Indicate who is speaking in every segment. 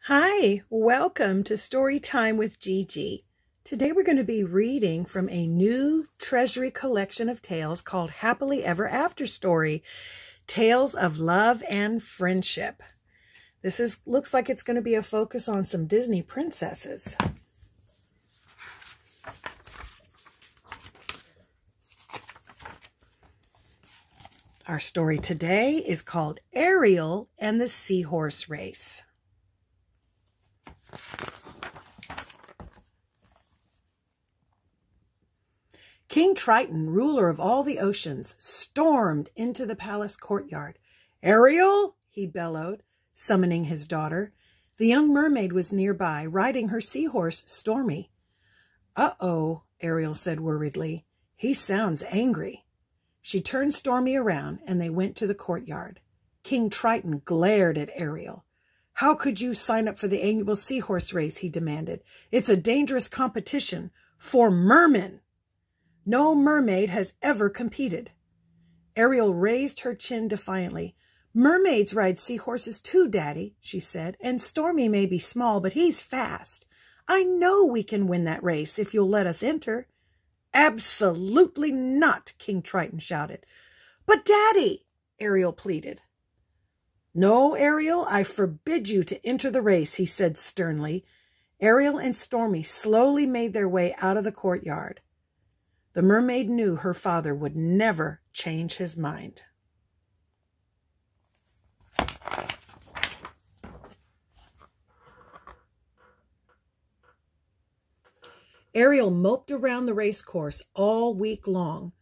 Speaker 1: Hi, welcome to Story Time with Gigi. Today we're going to be reading from a new treasury collection of tales called Happily Ever After Story, Tales of Love and Friendship. Looks like it's going to be a focus on some Disney princesses. Our story today is called Ariel and the Seahorse Race. King Triton, ruler of all the oceans, stormed into the palace courtyard. "Ariel!" he bellowed, summoning his daughter. The young mermaid was nearby, riding her seahorse, Stormy. "Uh-oh," Ariel said worriedly. "He sounds angry." She turned Stormy around, and they went to the courtyard. King Triton glared at Ariel. "How could you sign up for the annual seahorse race?" he demanded. "It's a dangerous competition for mermen. No mermaid has ever competed." Ariel raised her chin defiantly. "Mermaids ride seahorses too, Daddy," she said, "and Stormy may be small, but he's fast. I know we can win that race if you'll let us enter." "Absolutely not," King Triton shouted. "But Daddy," Ariel pleaded. "No, Ariel, I forbid you to enter the race," he said sternly. Ariel and Stormy slowly made their way out of the courtyard. The mermaid knew her father would never change his mind. Ariel moped around the race course all week long.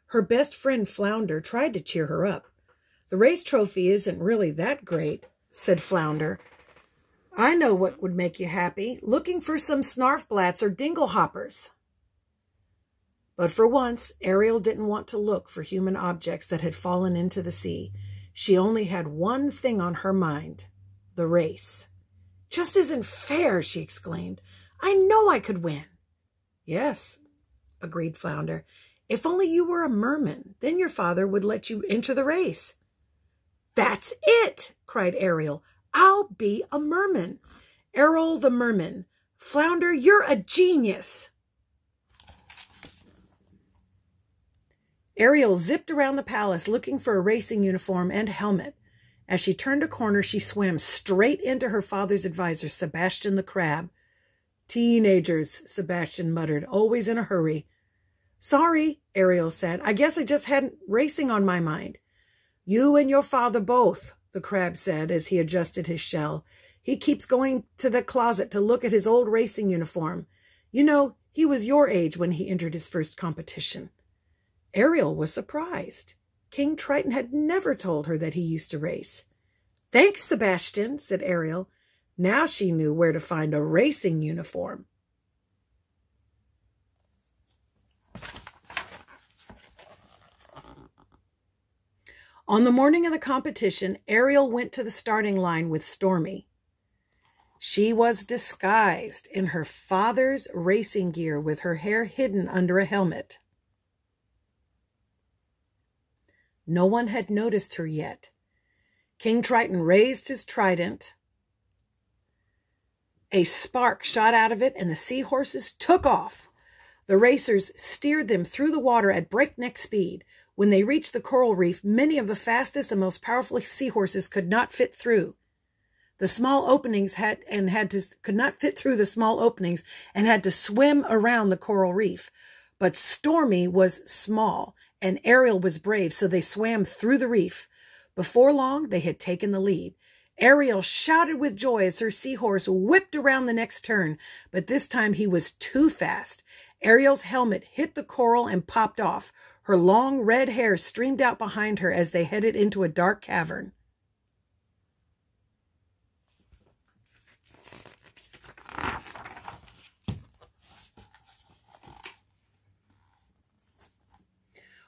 Speaker 1: Her best friend Flounder tried to cheer her up. "The race trophy isn't really that great," said Flounder. "I know what would make you happy, looking for some snarfblats or dinglehoppers." But for once, Ariel didn't want to look for human objects that had fallen into the sea. She only had one thing on her mind: the race. "Just isn't fair," she exclaimed. "I know I could win." "Yes," agreed Flounder. "If only you were a merman, then your father would let you enter the race." "That's it!" cried Ariel. "I'll be a merman. Ariel the merman. Flounder, you're a genius." Ariel zipped around the palace looking for a racing uniform and helmet. As she turned a corner, she swam straight into her father's advisor, Sebastian the Crab. "Teenagers," Sebastian muttered, "always in a hurry." "Sorry," Ariel said. "I guess I just hadn't racing on my mind." "You and your father both," the crab said as he adjusted his shell. "He keeps going to the closet to look at his old racing uniform. You know, he was your age when he entered his first competition." Ariel was surprised. King Triton had never told her that he used to race. "Thanks, Sebastian," said Ariel. Now she knew where to find a racing uniform. On the morning of the competition, Ariel went to the starting line with Stormy. She was disguised in her father's racing gear with her hair hidden under a helmet. No one had noticed her yet. King Triton raised his trident. A spark shot out of it, and the seahorses took off. The racers steered them through the water at breakneck speed. When they reached the coral reef, many of the fastest and most powerful seahorses could not fit through. Could not fit through the small openings and had to swim around the coral reef. But Stormy was small, and Ariel was brave, so they swam through the reef. Before long, they had taken the lead. Ariel shouted with joy as her seahorse whipped around the next turn, but this time he was too fast. Ariel's helmet hit the coral and popped off. Her long red hair streamed out behind her as they headed into a dark cavern.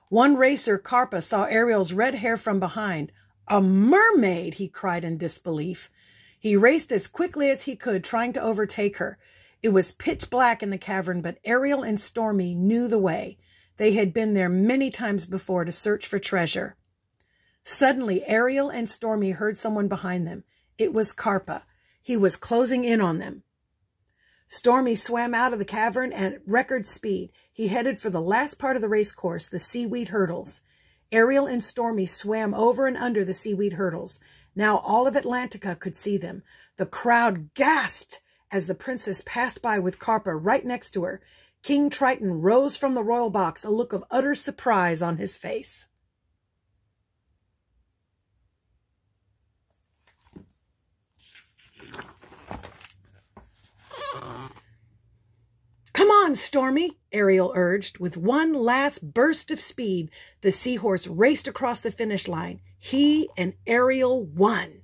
Speaker 1: One racer, Carpa, saw Ariel's red hair from behind. "A mermaid!" he cried in disbelief. He raced as quickly as he could, trying to overtake her. It was pitch black in the cavern, but Ariel and Stormy knew the way. They had been there many times before to search for treasure. Suddenly, Ariel and Stormy heard someone behind them. It was Carpa. He was closing in on them. Stormy swam out of the cavern at record speed. He headed for the last part of the race course, the seaweed hurdles. Ariel and Stormy swam over and under the seaweed hurdles. Now all of Atlantica could see them. The crowd gasped as the princess passed by with Carpa right next to her. King Triton rose from the royal box, a look of utter surprise on his face. "Come on, Stormy," Ariel urged. With one last burst of speed, the seahorse raced across the finish line. He and Ariel won.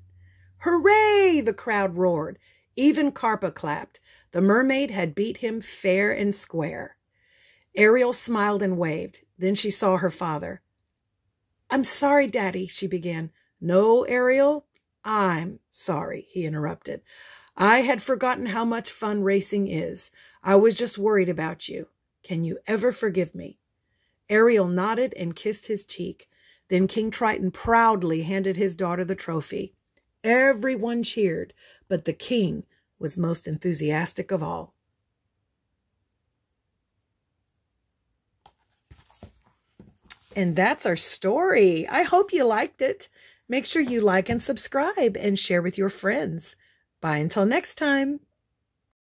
Speaker 1: "Hooray!" the crowd roared. Even Carpa clapped. The mermaid had beat him fair and square. Ariel smiled and waved. Then she saw her father. "I'm sorry, Daddy," she began. "No, Ariel, I'm sorry," he interrupted. "I had forgotten how much fun racing is. I was just worried about you. Can you ever forgive me?" Ariel nodded and kissed his cheek. Then King Triton proudly handed his daughter the trophy. Everyone cheered, but the king was most enthusiastic of all. And that's our story. I hope you liked it. Make sure you like and subscribe and share with your friends. Bye until next time.